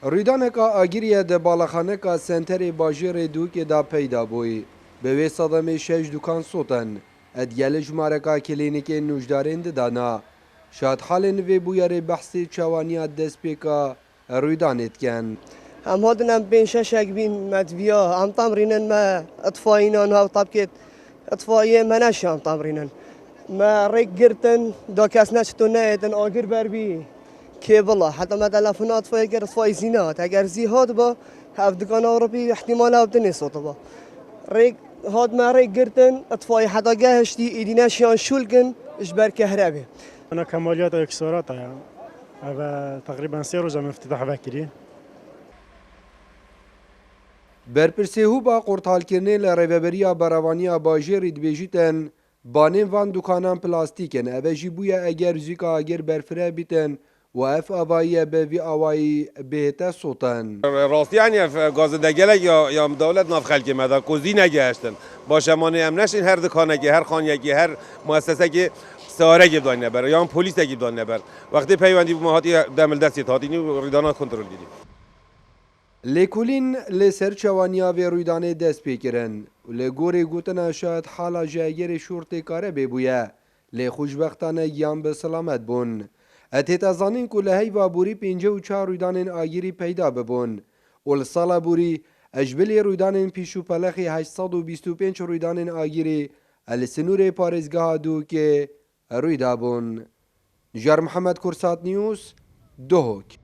رویدانکا آگیریه ده بالاخانکا سنتر باجر دوکی دا پیدا بوی. به وی صدم 6 دکان سوتن. ادیال جمارکا کلینیک نوجدارین دانا. شاد حالن وی بویر بحثی چوانیا دست پیکا رویدانت کن. هم هادنم بين شاشك بين مدفيا هم تمرينن ما اطفاينا ها طبكت اطفائيه ما نشان تمرينن ما رجرتن دا كاس نشتونه ادن اگر بربي كي والله حتى ما تلفونات فايقر اطفائي زينات اگر زي هاد با هاف دكان اوروبي احتمال هاف دني صوت با ريك هاد ما رجرتن اطفائي حتى جاهشتي ايدينا شان شولكن اجبار كهرباء انا كماليات اكسارات يعني هذا تقريبا 3 روز من افتتاح بكري برپرسی هو با قرطال کرنه لریوبریا براوانیا باجری دبیجیتن بانین وان دکانان پلاستیکن اوه جی بویا اگر زیکا اگر برفره بیتن و اف آوایی به وی آوایی بهتا سوتن. راستی یعنی گاز دگلک یا دولت ناف خلکی مدا کوزی نگهشتن با شمانه هم نشین هر دکانگی هر خانیگی هر مؤسسه که ساره گیب دان نبر یا پلیس گیب دان نبر وقتی پیوندی ما هاتی دمل دستی هاتی نی ریدانا کنترل دیدی لیکولین لسر چوانیا و رویدانه دست پیکرن و لگوری گوتن شاید حالا جاگر شورت کاره ببویه لی خوشبختانه یان به سلامت بون. اتیت ازانین که لحی و بوری 54 رویدانین آگیری پیدا ببون و لسال بوری اجبلی رویدانین پیشو پلخی 825 رویدانین آگیری السنور پارزگاه دو که رویدا بون. جار محمد کرسات نیوز دوهک